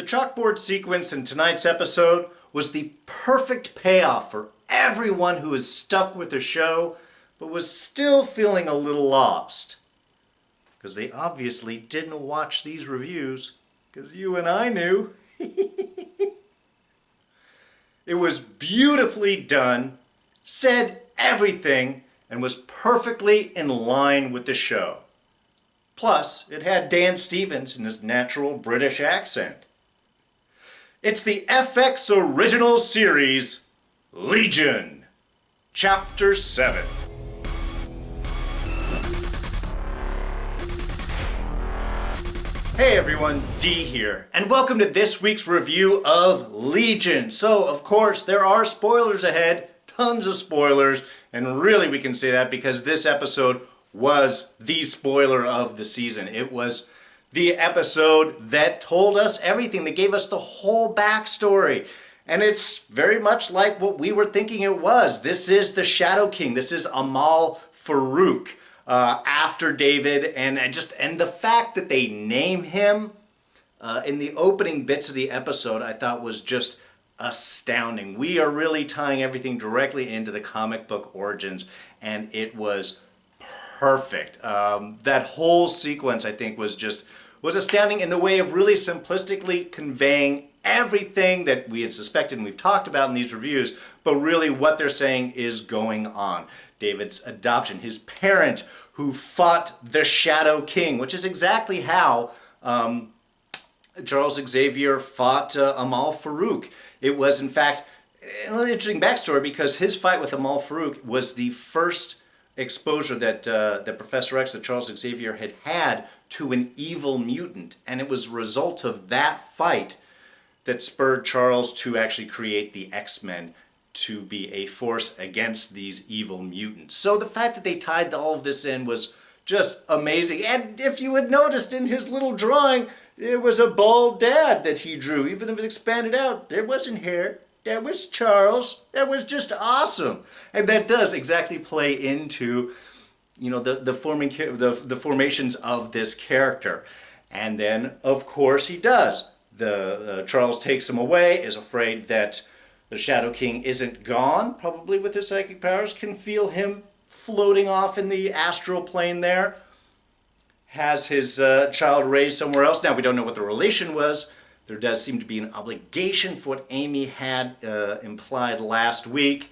The chalkboard sequence in tonight's episode was the perfect payoff for everyone who is stuck with the show but was still feeling a little lost. Because they obviously didn't watch these reviews, because you and I knew. It was beautifully done, said everything, and was perfectly in line with the show. Plus, it had Dan Stevens in his natural British accent. It's the FX original series, Legion, Chapter 7. Hey everyone, D here, and welcome to this week's review of Legion. So, of course, there are spoilers ahead, tons of spoilers, and really we can say that because this episode was the spoiler of the season. It was the episode that told us everything, that gave us the whole backstory. And it's very much like what we were thinking it was. This is the Shadow King. This is Amahl Farouk after David. And the fact that they name him in the opening bits of the episode, I thought was just astounding. We are really tying everything directly into the comic book origins, and it was perfect. That whole sequence, I think, was astounding in the way of really simplistically conveying everything that we had suspected and we've talked about in these reviews, but really what they're saying is going on. David's adoption, his parent who fought the Shadow King, which is exactly how Charles Xavier fought Amahl Farouk. It was, in fact, an interesting backstory because his fight with Amahl Farouk was the first exposure that Professor X, that Charles Xavier had to an evil mutant. And it was a result of that fight that spurred Charles to actually create the X-Men to be a force against these evil mutants. So the fact that they tied all of this in was just amazing. And if you had noticed in his little drawing, it was a bald dad that he drew. Even if it expanded out, there wasn't hair. That was Charles. That was just awesome. And that does exactly play into, the formations of this character. And then, of course, he does. Charles takes him away, is afraid that the Shadow King isn't gone, probably with his psychic powers, can feel him floating off in the astral plane there. Has his child raised somewhere else. Now, we don't know what the relation was. There does seem to be an obligation for what Amy had implied last week.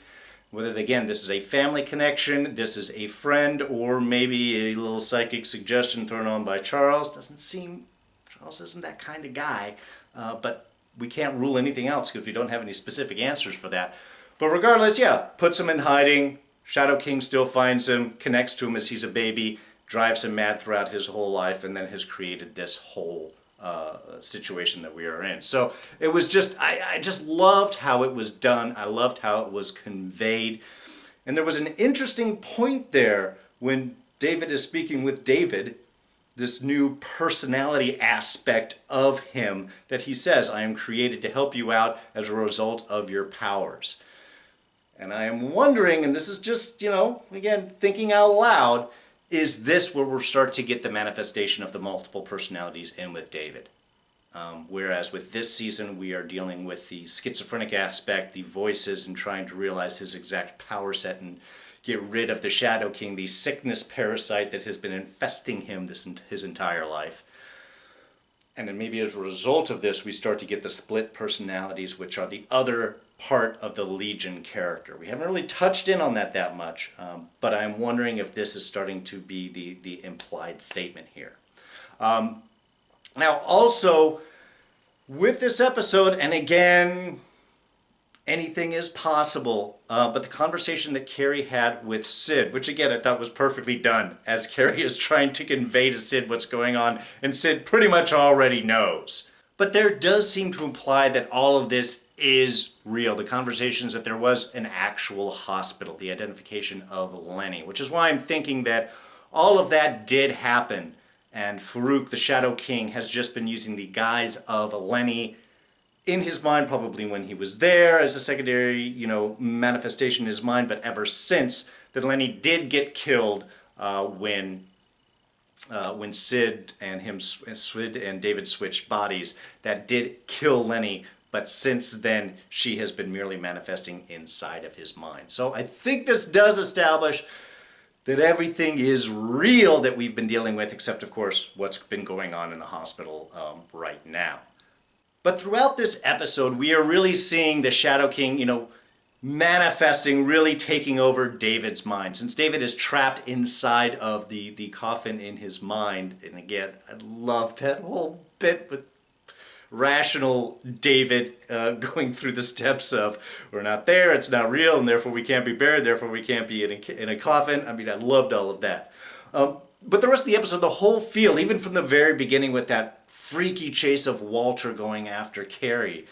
Whether, again, this is a family connection, this is a friend, or maybe a little psychic suggestion thrown on by Charles. Doesn't seem, Charles isn't that kind of guy. But we can't rule anything else because we don't have any specific answers for that. But regardless, puts him in hiding. Shadow King still finds him, connects to him as he's a baby, drives him mad throughout his whole life, and then has created this whole situation that we are in. So it was I just loved how it was done. I loved how it was conveyed. And there was an interesting point there when David is speaking with David, this new personality aspect of him that he says, I am created to help you out as a result of your powers. And I am wondering, and this is just, again, thinking out loud, is this where we'll start to get the manifestation of the multiple personalities in with David? Whereas with this season, we are dealing with the schizophrenic aspect, the voices, and trying to realize his exact power set and get rid of the Shadow King, the sickness parasite that has been infesting him his entire life. And then maybe as a result of this, we start to get the split personalities, which are the other part of the Legion character. We haven't really touched in on that much, but I'm wondering if this is starting to be the implied statement here. Now, also, with this episode, and again, anything is possible, but the conversation that Carey had with Sid, which again I thought was perfectly done, as Carey is trying to convey to Sid what's going on, and Sid pretty much already knows. But there does seem to imply that all of this is real. The conversations that there was an actual hospital, the identification of Lenny, which is why I'm thinking that all of that did happen, and Farouk, the Shadow King, has just been using the guise of Lenny in his mind, probably when he was there as a secondary, manifestation in his mind, but ever since that Lenny did get killed when when Sid and David switched bodies, that did kill Lenny. But since then, she has been merely manifesting inside of his mind. So I think this does establish that everything is real that we've been dealing with, except, of course, what's been going on in the hospital right now. But throughout this episode, we are really seeing the Shadow King, manifesting, really taking over David's mind. Since David is trapped inside of the coffin in his mind, and again, I love that whole bit with rational David going through the steps of, we're not there, it's not real, and therefore we can't be buried, therefore we can't be in a coffin. I mean, I loved all of that. But the rest of the episode, the whole feel, even from the very beginning with that freaky chase of Walter going after Carey,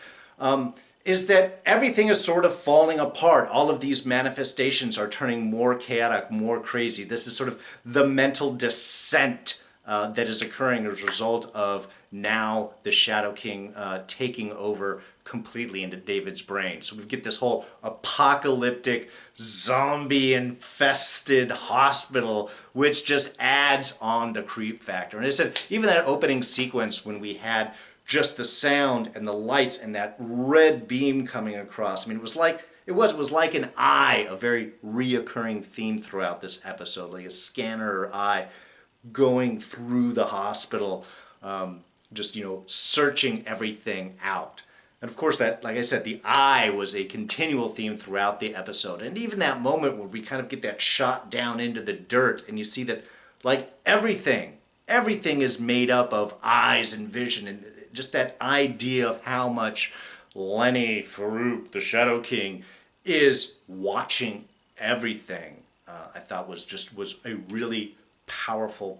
is that everything is sort of falling apart. All of these manifestations are turning more chaotic, more crazy. This is sort of the mental descent that is occurring as a result of now the Shadow King taking over completely into David's brain. So we get this whole apocalyptic, zombie-infested hospital, which just adds on the creep factor. And I said, even that opening sequence when we had just the sound and the lights and that red beam coming across, I mean, it was like an eye, a very reoccurring theme throughout this episode, like a scanner or eye going through the hospital, just searching everything out. And of course, that, like I said, the eye was a continual theme throughout the episode. And even that moment where we kind of get that shot down into the dirt, and you see that, like, everything is made up of eyes and vision, and just that idea of how much Lenny Farouk, the Shadow King, is watching everything. I thought was a really powerful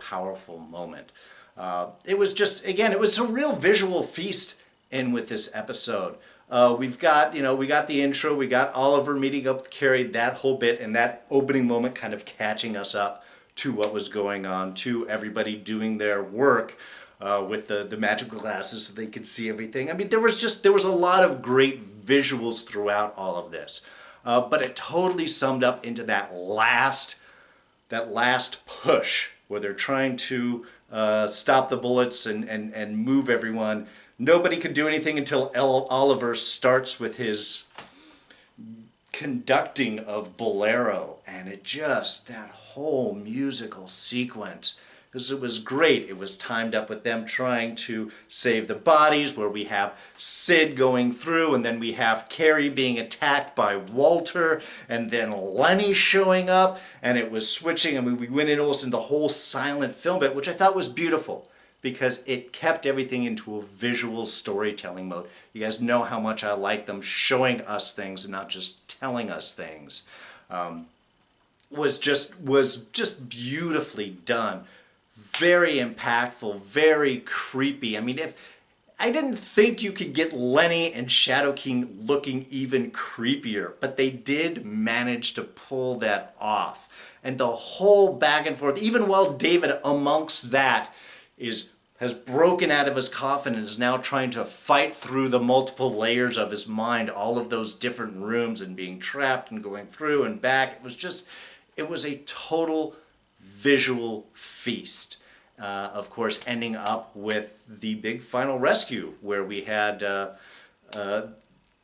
moment. It was a real visual feast in with this episode. We got the intro, we got Oliver meeting up with Carey, that whole bit, and that opening moment kind of catching us up to what was going on, to everybody doing their work with the magical glasses so they could see everything. I mean, there was a lot of great visuals throughout all of this. But it totally summed up into that last push where they're trying to stop the bullets and move everyone. Nobody could do anything until Oliver starts with his conducting of Bolero, and that whole musical sequence, because it was great. It was timed up with them trying to save the bodies, where we have Sid going through, and then we have Carey being attacked by Walter, and then Lenny showing up, and it was switching. I mean, we went in almost in the whole silent film bit, which I thought was beautiful, because it kept everything into a visual storytelling mode. You guys know how much I like them showing us things and not just telling us things. Was just beautifully done. Very impactful, very creepy. I mean, I didn't think you could get Lenny and Shadow King looking even creepier, but they did manage to pull that off. And the whole back and forth, even while David amongst that has broken out of his coffin and is now trying to fight through the multiple layers of his mind, all of those different rooms, and being trapped and going through and back. It was a total visual feast. Of course, ending up with the big final rescue, where we had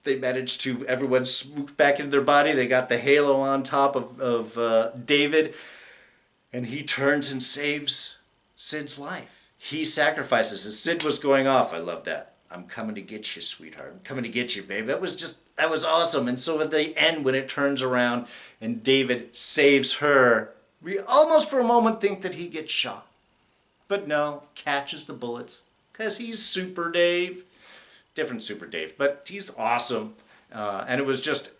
they managed to, everyone swooped back into their body. They got the halo on top of David, and he turns and saves Sid's life. He sacrifices. As Sid was going off, I love that. I'm coming to get you, sweetheart. I'm coming to get you, babe. That was awesome. And so at the end, when it turns around and David saves her, we almost for a moment think that he gets shot. But no, catches the bullets, because he's Super Dave. Different Super Dave, but he's awesome. And it was just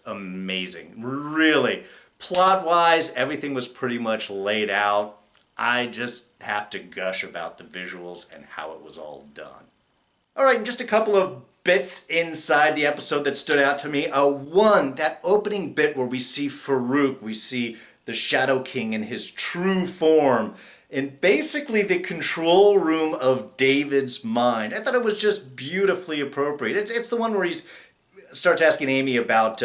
amazing. Really. Plot-wise, everything was pretty much laid out. I just have to gush about the visuals and how it was all done. All right, and just a couple of bits inside the episode that stood out to me. One, that opening bit where we see Farouk, we see the Shadow King in his true form, in basically the control room of David's mind. I thought it was just beautifully appropriate. It's the one where he starts asking Amy about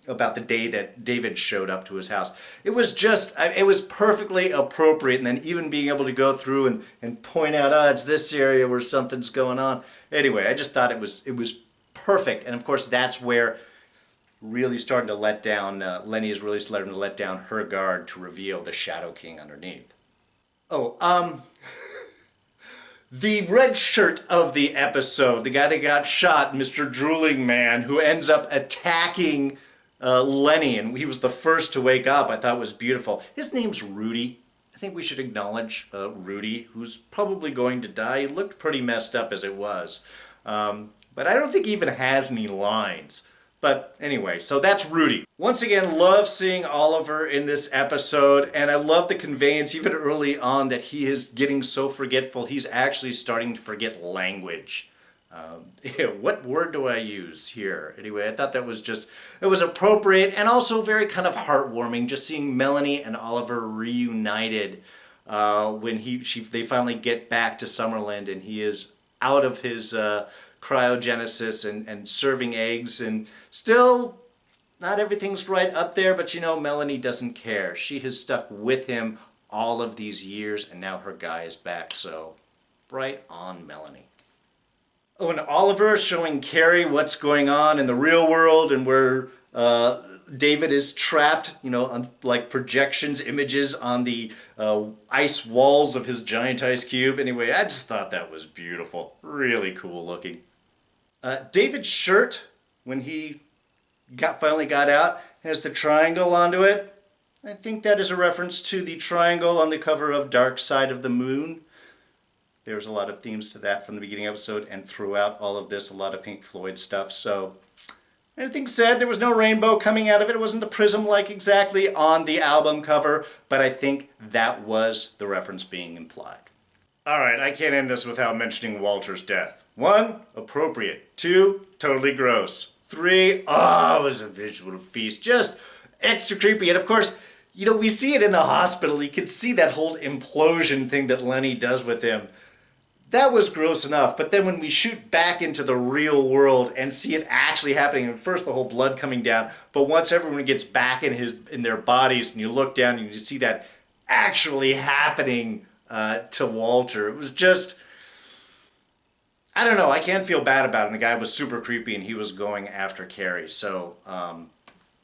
about the day that David showed up to his house. It was just, it was perfectly appropriate. And then even being able to go through and point out, oh, it's this area where something's going on. Anyway, I just thought it was perfect. And of course, that's where really starting to let down, Lenny is really starting to let down her guard to reveal the Shadow King underneath. Oh, the red shirt of the episode, the guy that got shot, Mr. Drooling Man, who ends up attacking Lenny, and he was the first to wake up, I thought was beautiful. His name's Rudy. I think we should acknowledge Rudy, who's probably going to die. He looked pretty messed up as it was. But I don't think he even has any lines. But anyway, so that's Rudy. Once again, love seeing Oliver in this episode, and I love the conveyance even early on that he is getting so forgetful, he's actually starting to forget language. What word do I use here? Anyway, I thought that was just, it was appropriate and also very kind of heartwarming, just seeing Melanie and Oliver reunited when they finally get back to Summerland and he is out of his cryogenesis and serving eggs, and still not everything's right up there, but you know, Melanie doesn't care. She has stuck with him all of these years, and now her guy is back, so right on, Melanie. Oh, and Oliver is showing Carey what's going on in the real world and where David is trapped, you know, on like projections, images on the ice walls of his giant ice cube. Anyway, I just thought that was beautiful. Really cool looking. David's shirt, when he finally got out, has the triangle onto it. I think that is a reference to the triangle on the cover of Dark Side of the Moon. There's a lot of themes to that from the beginning episode, and throughout all of this, a lot of Pink Floyd stuff. So, anything said, there was no rainbow coming out of it. It wasn't the prism-like exactly on the album cover, but I think that was the reference being implied. All right, I can't end this without mentioning Walter's death. 1, appropriate. 2, totally gross. 3, it was a visual feast. Just extra creepy. And of course, you know, we see it in the hospital. You can see that whole implosion thing that Lenny does with him. That was gross enough, but then when we shoot back into the real world and see it actually happening, and first the whole blood coming down, but once everyone gets back in their bodies and you look down and you see that actually happening to Walter, it was just, I don't know, I can't feel bad about it. And the guy was super creepy and he was going after Carey, so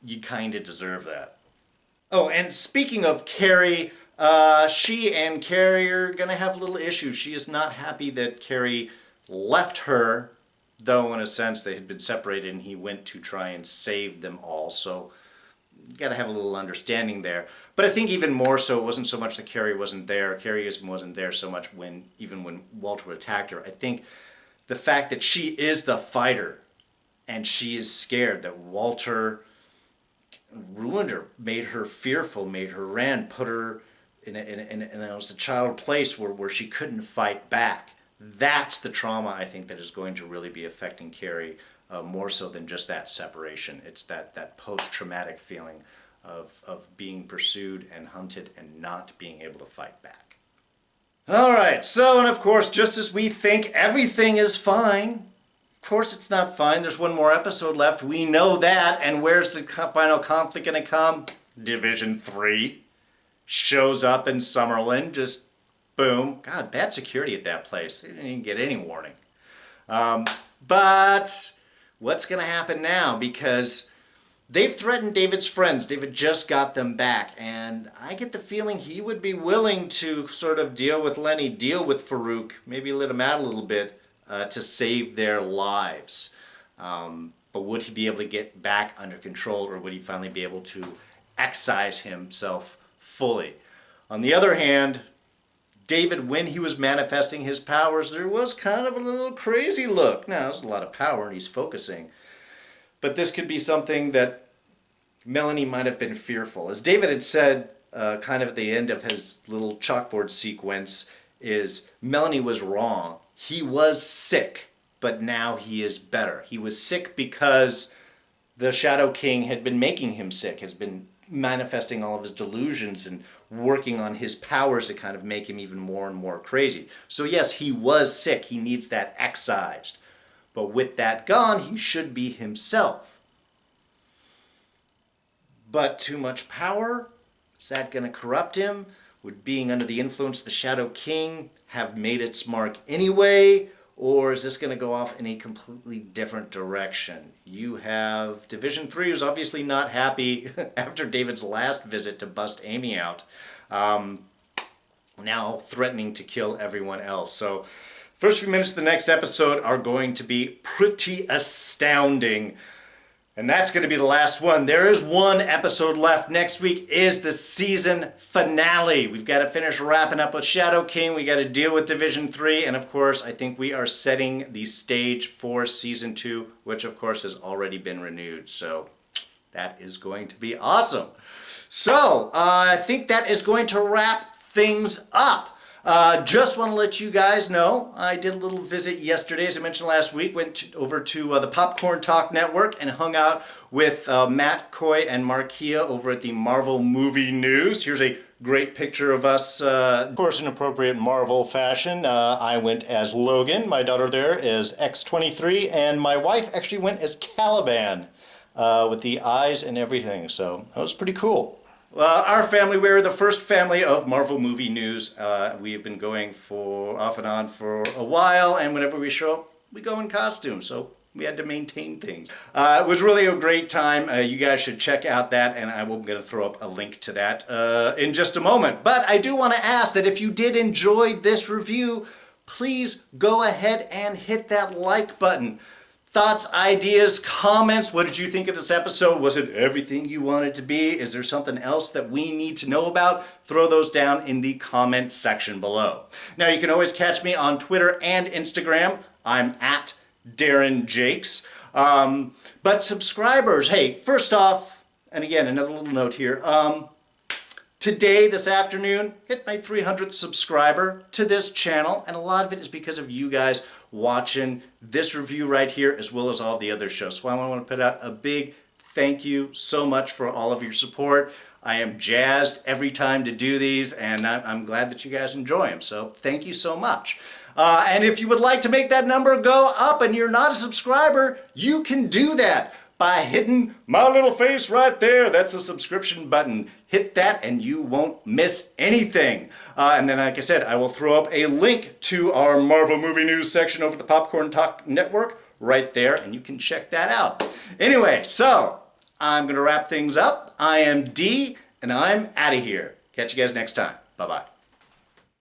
you kind of deserve that. Oh, and speaking of Carey, she and Carey are going to have a little issue. She is not happy that Carey left her, though in a sense they had been separated and he went to try and save them all. So you got to have a little understanding there. But I think even more so, it wasn't so much that Carey wasn't there. Carey wasn't there so much when Walter attacked her. I think the fact that she is the fighter and she is scared that Walter ruined her, made her fearful, made her run, put her in a child place where she couldn't fight back. That's the trauma, I think, that is going to really be affecting Carey more so than just that separation. It's that post-traumatic feeling of being pursued and hunted and not being able to fight back. All right, so, and of course, just as we think everything is fine, of course it's not fine. There's one more episode left. We know that. And where's the final conflict going to come? Division 3. Shows up in Summerland, just boom. God, bad security at that place. They didn't even get any warning. But what's going to happen now? Because they've threatened David's friends. David just got them back. And I get the feeling he would be willing to sort of deal with Lenny, deal with Farouk, maybe let him out a little bit to save their lives. But would he be able to get back under control, or would he finally be able to excise himself fully? On the other hand, David, when he was manifesting his powers, there was kind of a little crazy look. Now, there's a lot of power and he's focusing. But this could be something that Melanie might have been fearful. As David had said kind of at the end of his little chalkboard sequence, is Melanie was wrong. He was sick, but now he is better. He was sick because the Shadow King had been making him sick, has been manifesting all of his delusions and working on his powers to kind of make him even more and more crazy. So yes, he was sick. He needs that excised. But with that gone, he should be himself. But too much power, is that going to corrupt him? Would being under the influence of the Shadow King have made its mark anyway? Or is this going to go off in a completely different direction? You have Division 3, who's obviously not happy after David's last visit to bust Amy out. Now threatening to kill everyone else. So first few minutes of the next episode are going to be pretty astounding. And that's going to be the last one. There is one episode left. Next week is the season finale. We've got to finish wrapping up with Shadow King. We got to deal with Division 3. And of course, I think we are setting the stage for season 2, which of course has already been renewed. So that is going to be awesome. So I think that is going to wrap things up. Just want to let you guys know, I did a little visit yesterday, as I mentioned last week, went over to the Popcorn Talk Network and hung out with Matt, Coy, and Markia over at the Marvel Movie News. Here's a great picture of us, of course in appropriate Marvel fashion. I went as Logan, my daughter there is X-23, and my wife actually went as Caliban with the eyes and everything, so that was pretty cool. Our family, we're the first family of Marvel Movie News. We have been going for off and on for a while, and whenever we show up, we go in costume, so we had to maintain things. It was really a great time. You guys should check out that, and I'm going to throw up a link to that in just a moment. But I do want to ask that if you did enjoy this review, please go ahead and hit that like button. Thoughts, ideas, comments. What did you think of this episode? Was it everything you wanted it to be? Is there something else that we need to know about? Throw those down in the comment section below. Now, you can always catch me on Twitter and Instagram. I'm at Darren Jakes. But subscribers, hey, first off, and again, another little note here. Today, this afternoon, hit my 300th subscriber to this channel, and a lot of it is because of you guys watching this review right here, as well as all the other shows. So I want to put out a big thank you so much for all of your support. I am jazzed every time to do these, and I'm glad that you guys enjoy them. So thank you so much. And if you would like to make that number go up and you're not a subscriber, you can do that by hitting my little face right there. That's a subscription button. Hit that and you won't miss anything. And then, like I said, I will throw up a link to our Marvel Movie News section over at the Popcorn Talk Network right there, and you can check that out. Anyway, so I'm going to wrap things up. I am D, and I'm out of here. Catch you guys next time. Bye-bye.